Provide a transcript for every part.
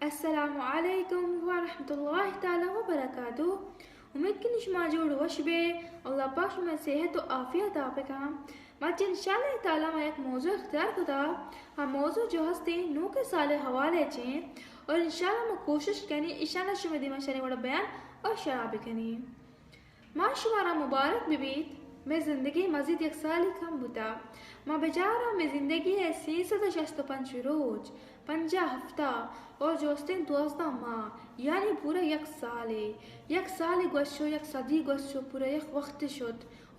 अस्सलामु अलैकुम व रहमतुल्लाहि ताला व बरकातुहू। उम्मीद कि निशमा जोड़ वशबे अल्लाह पाक में सेहत और आफियत आपे काम मच इंशाल्लाह ताला में एक मौजू इख्तियार खुदा हम मौजू जो हस्ते नू के साले हवाले चे और इंशाल्लाह मैं कोशिश कनी इशाना शुमे दिमा शरी वड़ा बयान और शराब कनी माँ शुमारा मुबारक बिबीत मैं ज़िंदगी मज़ीद एक साल ही कम बुता माँ बेचारा मैं ज़िंदगी है 365 रोज 50 हफ्ता और जोस्तिन दोस्ता माँ यानी पूरा एक साल गोशो एक सदी गोशो पूरा एक वक्त शुद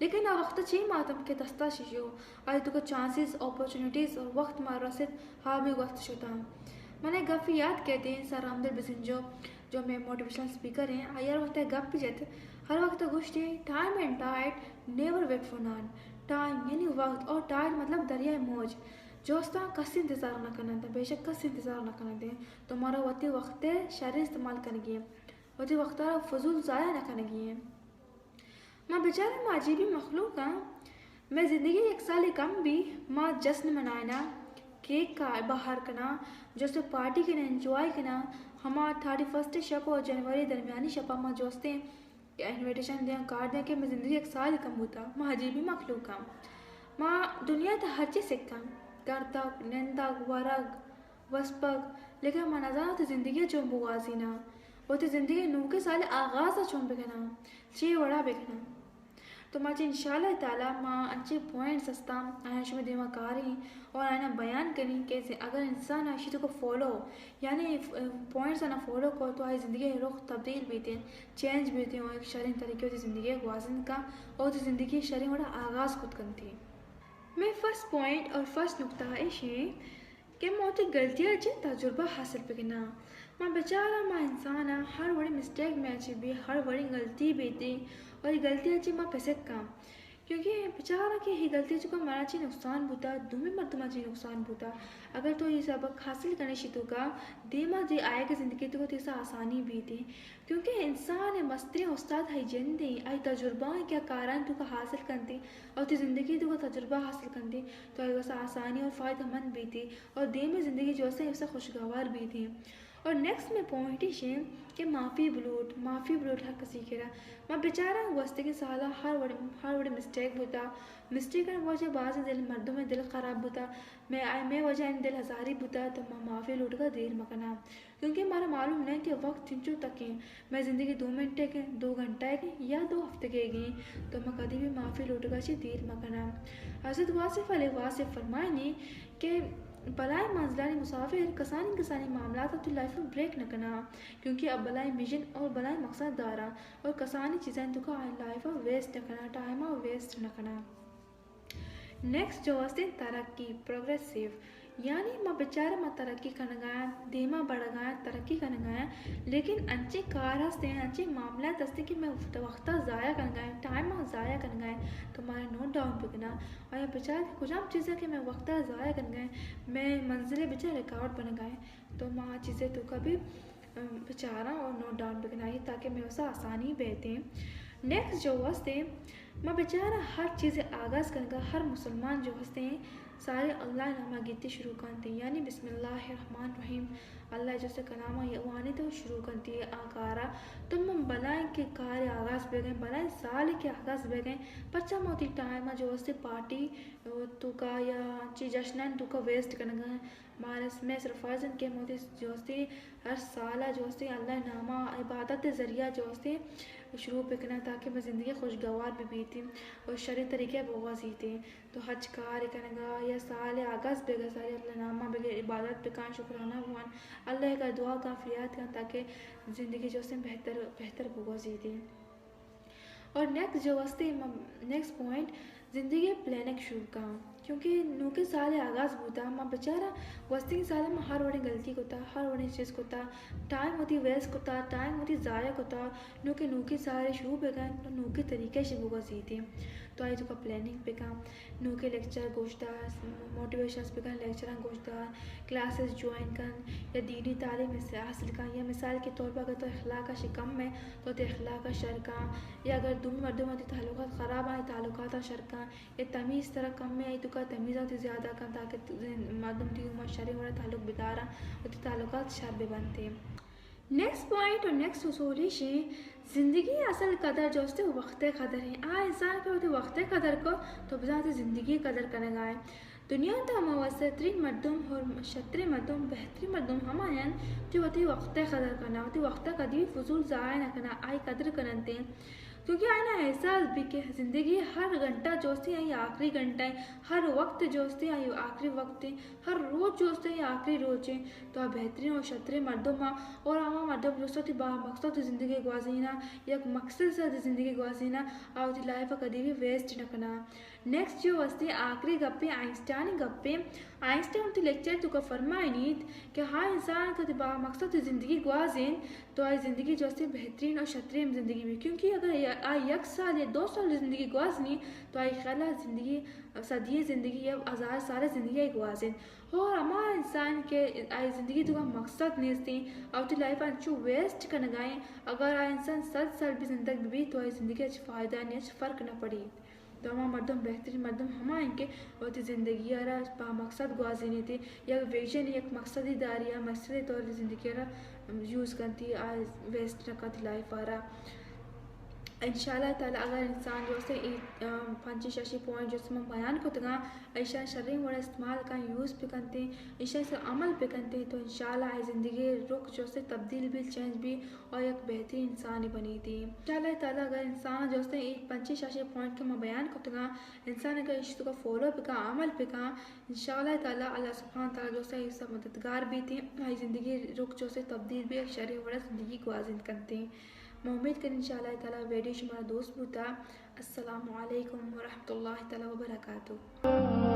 लेकिन आ वक्त ची मातम के दस्ता शिशो आई तो को चांसेस अपॉर्चुनिटीज और वक्त मार रसित हाँ भी वक्त शुदा मैंने गफ़ी याद कहते हैं सर रामदेव बिसिंजो जो मैं मोटिवेशनल स्पीकर हैं आयर वक्त है गप जत हर वक्त गुश्ते time and tide never wait for none time यानी वक्त और टाइड मतलब दरिया मौज जोस्ता कस इंतज़ार न करना था बेशक कस इंतज़ार न करना दे तुम्हारा वती वक्त शर इस्तेमाल करेंगे वती वक्त फजूल ज़ाया न करेंगे माँ बेचारे माँ अजीबी मखलूक मैं ज़िंदगी एक साल कम भी माँ जश्न मनाना केक का बाहर करना जैसे पार्टी करना एंजॉय करना हमारा 31 शप और जनवरी दरमियानी शपा माँ जोस्ते इन्विटेशन दें कार्ड दें कि मैं ज़िंदगी एक साल कम होता माँ अजीबी मखलूक माँ दुनिया तो हर चीज़ सीखता करतक नंदक वरग वस्पक लेकिन माँ नज़ारा तो ज़िंदगी जो बुआसी ना वो तो ज़िंदगी नू के साल आगाज़ चुन बिकना चे वड़ा बिकना तो माँ इंशाल्लाह ताला माँ अच्छे पॉइंट्स हस्ता आना शुमे दिमाकारी और आना बयान करी कैसे अगर इंसान आशी को फॉलो यानी पॉइंट्स आना फॉलो को तो आई ज़िंदगी रुख तब्दील भी थे चेंज भी थे और एक शरीर तरीके होती ज़िंदगी वाजन का और तो ज़िंदगी शरीर बड़ा आगाज़ खुद करती मैं फर्स्ट पॉइंट और फर्स्ट नुकता है कि मौत गलतियाँ अच्छे तजुर्बा हासिल बिकना माँ बेचारा माँ इंसान हर बड़ी मिस्टेक में अच्छी भी हर बड़ी गलती भी थी और ये गलती अच्छी माँ पैसे काम क्योंकि बेचारा कि ही गलती को मारा ची नुकसान बुता दुमी मरतमा ची नुकसान बुता अगर तो ये सबक हासिल करने शी तो का देमा जे आएगा ज़िंदगी तो तीसा आसानी भी थी क्योंकि इंसान मस्ती उस्ताद है जंदी आई तजुर्बा क्या कारण तो का हासिल करती और ती ज़िंदगी तो का तजुर्बा हासिल करती तो आई वैसा आसानी और फ़ायदेमंद भी थी और दे में ज़िंदगी जो है वैसा खुशगवार भी थी और नेक्स्ट में पॉइंट ही कि माफ़ी ब्लूट हर किसी के रहा माँ बेचारा वस्ते के साला हर बड़े मिस्टेक होता मिस्टेक करने वजह बाज़ दिल मर्दों में दिल ख़राब होता मैं वजह इन दिल हज़ारी बुता तो माँ माफ़ी लूट का देर मकना क्योंकि हमारा मालूम नहीं कि वक्त चिंचू तक है मैं ज़िंदगी 2 मिनट के 2 घंटा के या 2 हफ्ते के गई तो मैं कभी भी माफ़ी लूट का देर मकना हज़रत वासिफ फरमाए नहीं कि बलाए मंजलानी मुसाफिर कसानी मामला तो लाइफ में ब्रेक न करना क्योंकि अब बलाए मिशन और बलाए मकसद दारा और कसानी चीज़ें तो का लाइफ वेस्ट न करना टाइम वेस्ट न करना नेक्स्ट जो वास्ते तरक्की प्रोग्रेसिव यानी माँ बेचारा माँ तरक्की करना गया देमा बढ़ गया तरक्की करना गया लेकिन अच्छे कार हंसते हैं अच्छे मामला दसते कि मैं वक्त ज़ाया कर गए टाइम ज़ाया कर गए तो हमारा नोट डाउन बिकना और ये बेचारा कुछ आम चीज़ें कि मैं वक्त ज़ाया कर गए मैं मंजिलें बेचारा रिकॉर्ड बन गए तो माँ चीज़ें तो कभी बेचारा और नोट डाउन बिकना ताकि मैं वैसा आसानी बहते नेक्स्ट जो हंसते माँ बेचारा हर चीज़ें आगाज़ करेगा हर मुसलमान जो हंसते हैं सारे अल्लाह नामा गीते शुरू करते हैं यानी बिस्मिल्लाहिर्रहमानिर्रहीम अल्लाह जैसे कलामा वानी तो शुरू करती है आकारा तुम बनाए के कार्य आगाज़ बे गए बनाए साल के आगाज़ बे गए बच्चा मोती टाइम जो उससे पार्टी तो का या चीज जश्न तो का वेस्ट करना मारस में सिर्फ फर्जन के मोती जो हर साल जो अल्लाह नामा इबादत ज़रिया जो शुरू बिकना ताकि मैं ज़िंदगी खुशगवार भी बीती और शरीर तरीके बहुत जीते तो हज कार्य करना या साल आगाज़ बेगा सारे अल्लाह नामा बगैर इबादत बेकान शुक्राना भगवान अल्लाह का दुआ का फरियाद का ताकि ज़िंदगी जो बेहतर बहुत जीती और नेक्स्ट पॉइंट ज़िंदगी प्लानिंग शुरू का क्योंकि नू के साल आगाज़ होता माँ बेचारा वस्ती के साल में हर बड़ी गलती होता हर बड़ी चीज़ होता टाइम होती वेस्ट होता टाइम होती ज़ाया होता नू के सारे शुरू बेगा तो नू के तरीके से वो जीते तो आई तुका प्लानिंग पे काम नो के लेक्चर गोश्तार मोटिवेशन पे कर लेक्चर गोश्तार क्लासेस ज्वाइन कर या दीनी तालीम से हासिल कर या मिसाल के तौर पर अगर तो अखलाक का शिकम में तो अखलाक का शर का या अगर दुम मर्दों में ताल्लुकात ख़राब आए ताल्लुकात शर का या तमीज़ तरह कम में आई तो का तमीज़ होती ज़्यादा कर ताकि मर्दों की उम्र शरी वाला ताल्लुक बिदारा और ताल्लुकात शर भी बनते। नेक्स्ट पॉइंट और नेक्स्ट उसूली शे ज़िंदगी असल कदर जो उसते वक्त कदर है आ इंसान के होते वक्त कदर को तो बजाते ज़िंदगी कदर करने गाए दुनिया तो मवसतरीन मर्दुम और शतरी मर्दुम बेहतरीन मर्दुम हमायन जो होती वक्त कदर करना होती वक्त कदी फजूल ज़ाया न करना आई कदर करते क्योंकि आना एहसास भी कि ज़िंदगी हर घंटा जोस्ती है आखिरी घंटा है हर वक्त जोस्ती है आखिरी वक्त है हर रोज़ जोस्ते है आखिरी रोज़ है तो आप बेहतरीन और शतरे मर्दों और आमा मर्दों जोस्ती बा मकसद ज़िंदगी गुआजीना या मकसद से ज़िंदगी गुआजीना और लाइफ कभी भी वेस्ट न करना। नेक्स्ट जो वस्ती आखिरी गप्पे आइंस्टाइन गप्पे आइंस्टाइन तो लेक्चर तो का फरमाइनीत कि हाँ इंसान का बा मकसद ज़िंदगी गुआजीन तो आई ज़िंदगी जोस्ती बेहतरीन और शतरे ज़िंदगी में क्योंकि अगर आई 1 साल या 2 साल ज़िंदगी गुआजनी तो आई ख्याल ज़िंदगी सदिये ज़िंदगी या 1000 साल ज़िंदगी आई गुआजिन और हमारा इंसान के आई ज़िंदगी तो का मकसद नहीं थी और तो लाइफ अच्छू वेस्ट कर गाएँ अगर आई इंसान 7 साल भी जिंदगी भी तो आई ज़िंदगी अच्छी फ़ायदा नहीं अच्छी फ़र्क न पड़ी तो हमारा मर्दम बेहतरीन मर्दम हमारे और तो ज़िंदगी यारा बा मकसद गुआजीनी थी या विजन एक मकसदी दारी या मकसदी तौर पर ज़िंदगी यारा यूज़ करती आज वेस्ट न करती लाइफ आ रहा इंशाल्लाह ताला अगर इंसान जो से 5-6 पॉइंट जो हम बयान को तगा ऐसा शरीर वाला इस्तेमाल का यूज़ पे करते हैं ऐसा से अमल पे करते हैं तो इंशाल्लाह ज़िंदगी रुख जो से तब्दील भी चेंज भी और एक बेहतरीन इंसान ही बनी थी इंशाल्लाह ताला अगर इंसान जो से 5-6 पॉइंट के मैं बयान को तगा इंसान अगर इस को फॉलो पे का अमल पे का इंशाल्लाह ताला अल्लाह सुब्हान ताला जो से सब मददगार भी थे ज़िंदगी रुख जो से तब्दील भी एक शरीर वाला ज़िंदगी को आज़िन करते हैं। मैं उम्मीद करें इंशाल्लाह ताला वीडियो हमारा दोस्त भी था। अस्सलामु अलैकुम व रहमतुल्लाहि ताला व बरकातुहू।